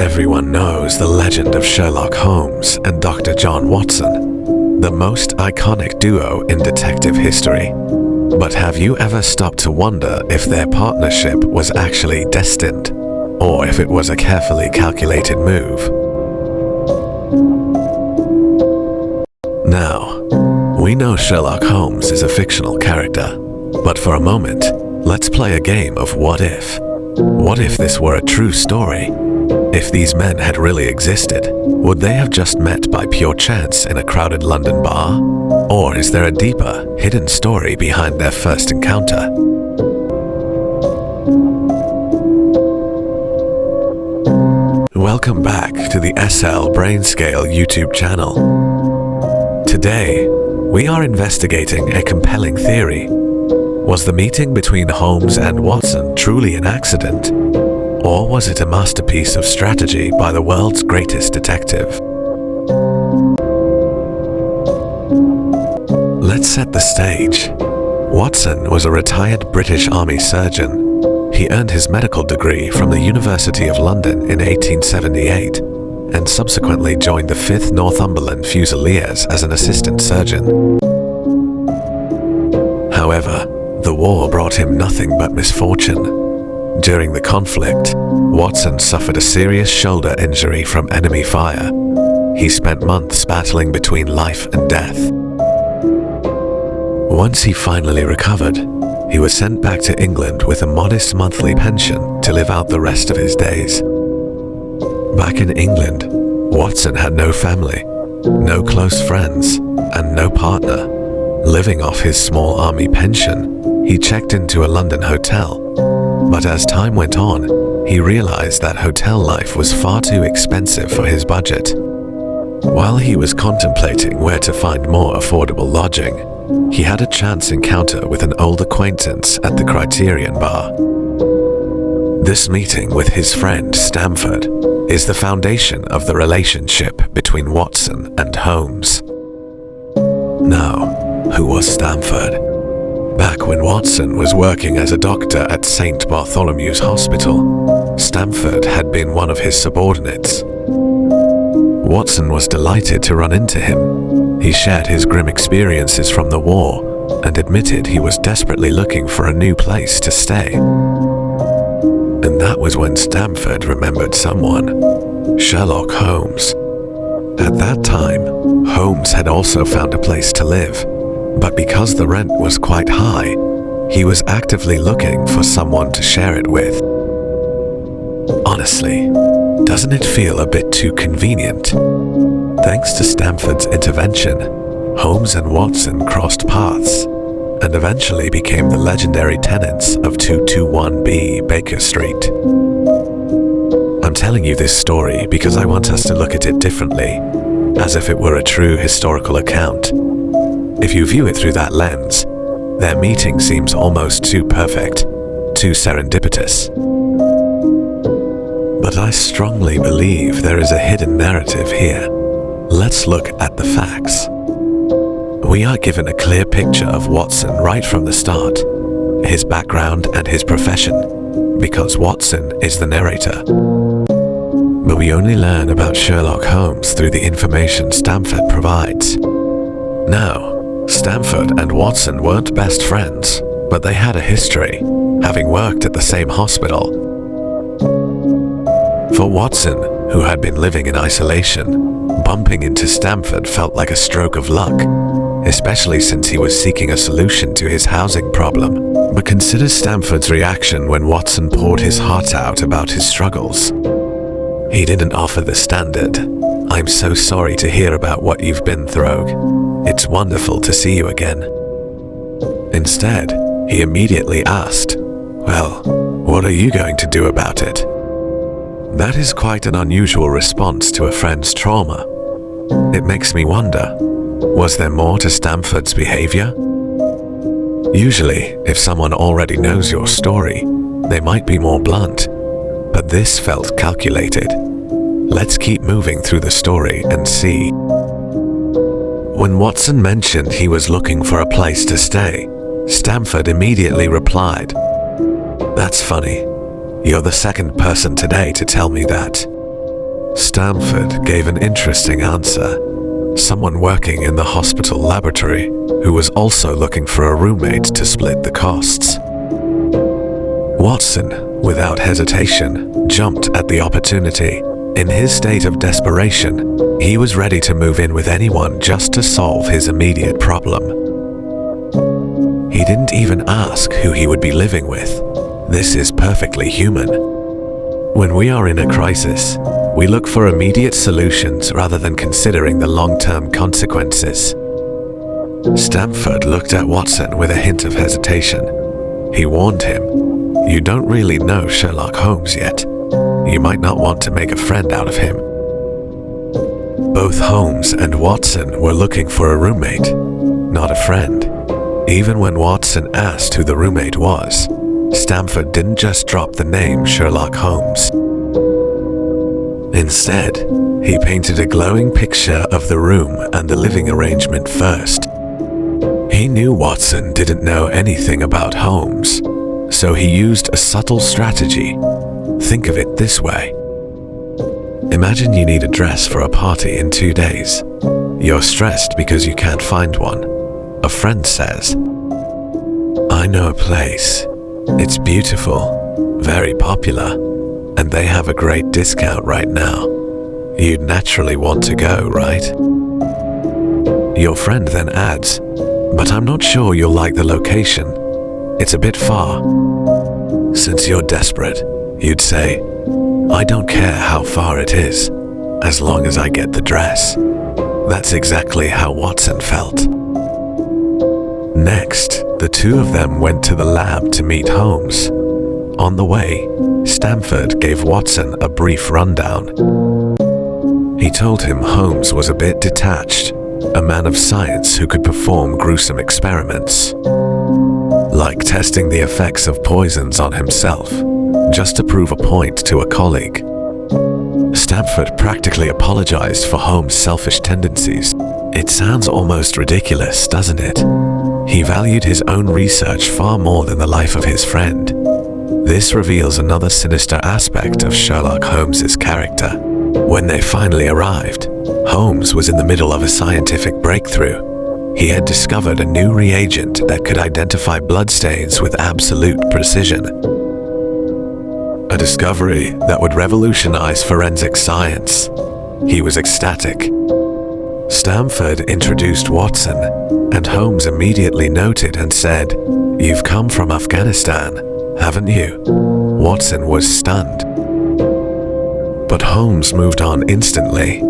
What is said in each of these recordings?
Everyone knows the legend of Sherlock Holmes and Dr. John Watson, the most iconic duo in detective history. But have you ever stopped to wonder if their partnership was actually destined, or if it was a carefully calculated move? Now, we know Sherlock Holmes is a fictional character, but for a moment, let's play a game of what if. What if this were a true story? If these men had really existed, would they have just met by pure chance in a crowded London bar? Or is there a deeper, hidden story behind their first encounter? Welcome back to the SL Brainscale YouTube channel. Today, we are investigating a compelling theory. Was the meeting between Holmes and Watson truly an accident? Or was it a masterpiece of strategy by the world's greatest detective? Let's set the stage. Watson was a retired British Army surgeon. He earned his medical degree from the University of London in 1878 and subsequently joined the 5th Northumberland Fusiliers as an assistant surgeon. However, the war brought him nothing but misfortune. During the conflict, Watson suffered a serious shoulder injury from enemy fire. He spent months battling between life and death. Once he finally recovered, he was sent back to England with a modest monthly pension to live out the rest of his days. Back in England, Watson had no family, no close friends, and no partner. Living off his small army pension, he checked into a London hotel. But as time went on, he realized that hotel life was far too expensive for his budget. While he was contemplating where to find more affordable lodging, he had a chance encounter with an old acquaintance at the Criterion Bar. This meeting with his friend Stamford is the foundation of the relationship between Watson and Holmes. Now, who was Stamford? Back when Watson was working as a doctor at St. Bartholomew's Hospital, Stamford had been one of his subordinates. Watson was delighted to run into him. He shared his grim experiences from the war and admitted he was desperately looking for a new place to stay. And that was when Stamford remembered someone, Sherlock Holmes. At that time, Holmes had also found a place to live. But because the rent was quite high, he was actively looking for someone to share it with. Honestly, doesn't it feel a bit too convenient? Thanks to Stamford's intervention, Holmes and Watson crossed paths and eventually became the legendary tenants of 221B Baker Street. I'm telling you this story because I want us to look at it differently, as if it were a true historical account. If you view it through that lens, their meeting seems almost too perfect, too serendipitous. But I strongly believe there is a hidden narrative here. Let's look at the facts. We are given a clear picture of Watson right from the start, his background and his profession, because Watson is the narrator. But we only learn about Sherlock Holmes through the information Stamford provides. Now, Stamford and Watson weren't best friends, but they had a history, having worked at the same hospital. For Watson, who had been living in isolation, bumping into Stamford felt like a stroke of luck, especially since he was seeking a solution to his housing problem. But consider Stamford's reaction when Watson poured his heart out about his struggles. He didn't offer the standard, "I'm so sorry to hear about what you've been through. It's wonderful to see you again." Instead, he immediately asked, "Well, what are you going to do about it?" That is quite an unusual response to a friend's trauma. It makes me wonder, was there more to Stamford's behavior? Usually, if someone already knows your story, they might be more blunt, but this felt calculated. Let's keep moving through the story and see. When Watson mentioned he was looking for a place to stay, Stamford immediately replied, "That's funny. You're the second person today to tell me that. Stamford gave an interesting answer. Someone working in the hospital laboratory who was also looking for a roommate to split the costs. Watson, without hesitation, jumped at the opportunity. In his state of desperation, he was ready to move in with anyone just to solve his immediate problem. He didn't even ask who he would be living with. This is perfectly human. When we are in a crisis, we look for immediate solutions rather than considering the long-term consequences. Stamford looked at Watson with a hint of hesitation. He warned him, "You don't really know Sherlock Holmes yet. You might not want to make a friend out of him." Both Holmes and Watson were looking for a roommate, not a friend. Even when Watson asked who the roommate was, Stamford didn't just drop the name Sherlock Holmes. Instead, he painted a glowing picture of the room and the living arrangement first. He knew Watson didn't know anything about Holmes, so he used a subtle strategy. Think of it this way. Imagine you need a dress for a party in 2 days. You're stressed because you can't find one. A friend says, "I know a place. It's beautiful, very popular, and they have a great discount right now." You'd naturally want to go, right? Your friend then adds, "But I'm not sure you'll like the location. It's a bit far." Since you're desperate, you'd say, "I don't care how far it is, as long as I get the dress." That's exactly how Watson felt. Next, the two of them went to the lab to meet Holmes. On the way, Stamford gave Watson a brief rundown. He told him Holmes was a bit detached, a man of science who could perform gruesome experiments, like testing the effects of poisons on himself, just to prove a point to a colleague. Stamford practically apologized for Holmes' selfish tendencies. It sounds almost ridiculous, doesn't it? He valued his own research far more than the life of his friend. This reveals another sinister aspect of Sherlock Holmes's character. When they finally arrived, Holmes was in the middle of a scientific breakthrough. He had discovered a new reagent that could identify bloodstains with absolute precision. A discovery that would revolutionize forensic science. He was ecstatic. Stamford introduced Watson, and Holmes immediately noted and said, "You've come from Afghanistan, haven't you?" Watson was stunned. But Holmes moved on instantly.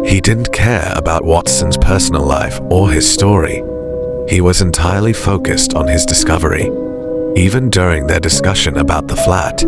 He didn't care about Watson's personal life or his story. He was entirely focused on his discovery, even during their discussion about the flat.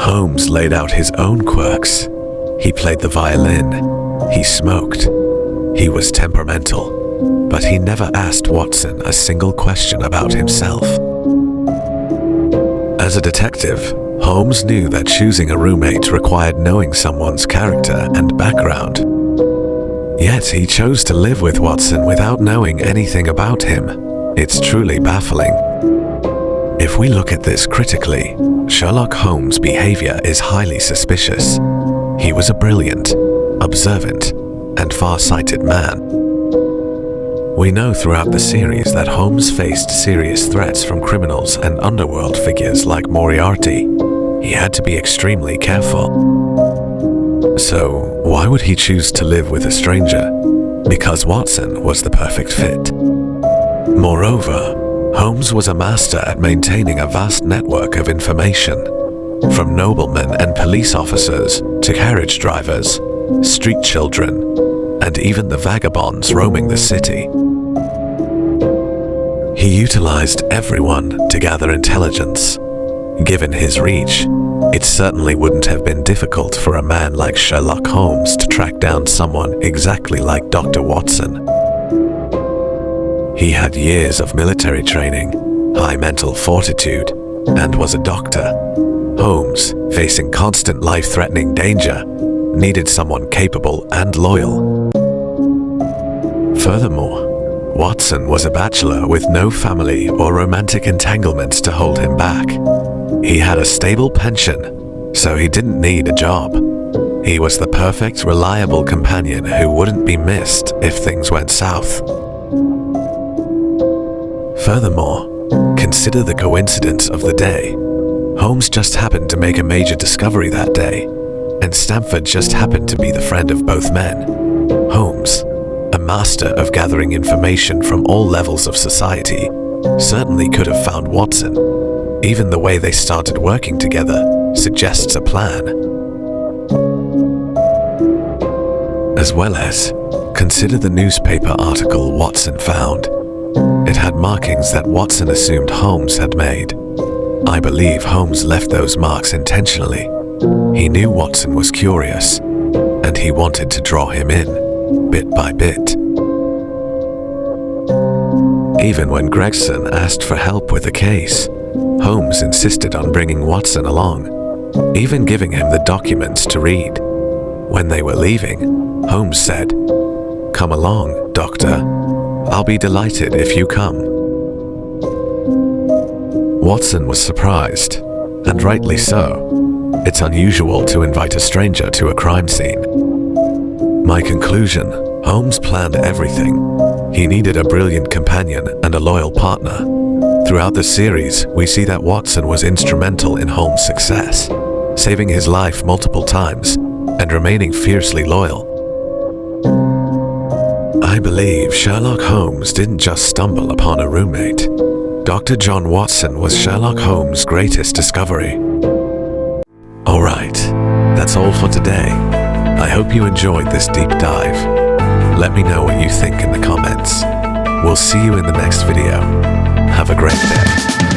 Holmes laid out his own quirks. He played the violin. He smoked. He was temperamental, but he never asked Watson a single question about himself. As a detective, Holmes knew that choosing a roommate required knowing someone's character and background. Yet he chose to live with Watson without knowing anything about him. It's truly baffling. If we look at this critically, Sherlock Holmes' behavior is highly suspicious. He was a brilliant, observant, and far-sighted man. We know throughout the series that Holmes faced serious threats from criminals and underworld figures like Moriarty. He had to be extremely careful. So, why would he choose to live with a stranger? Because Watson was the perfect fit. Moreover, Holmes was a master at maintaining a vast network of information, from noblemen and police officers to carriage drivers, street children, and even the vagabonds roaming the city. He utilized everyone to gather intelligence. Given his reach, it certainly wouldn't have been difficult for a man like Sherlock Holmes to track down someone exactly like Dr. Watson. He had years of military training, high mental fortitude, and was a doctor. Holmes, facing constant life-threatening danger, needed someone capable and loyal. Furthermore, Watson was a bachelor with no family or romantic entanglements to hold him back. He had a stable pension, so he didn't need a job. He was the perfect, reliable companion who wouldn't be missed if things went south. Furthermore, consider the coincidence of the day. Holmes just happened to make a major discovery that day, and Stamford just happened to be the friend of both men. Holmes, a master of gathering information from all levels of society, certainly could have found Watson. Even the way they started working together suggests a plan. As well as, consider the newspaper article Watson found. It had markings that Watson assumed Holmes had made. I believe Holmes left those marks intentionally. He knew Watson was curious, and he wanted to draw him in, bit by bit. Even when Gregson asked for help with the case, Holmes insisted on bringing Watson along, even giving him the documents to read. When they were leaving, Holmes said, "Come along, Doctor. I'll be delighted if you come." Watson was surprised, and rightly so. It's unusual to invite a stranger to a crime scene. My conclusion, Holmes planned everything. He needed a brilliant companion and a loyal partner. Throughout the series, we see that Watson was instrumental in Holmes' success, saving his life multiple times and remaining fiercely loyal. I believe Sherlock Holmes didn't just stumble upon a roommate. Dr. John Watson was Sherlock Holmes' greatest discovery. Alright, that's all for today. I hope you enjoyed this deep dive. Let me know what you think in the comments. We'll see you in the next video. Have a great day.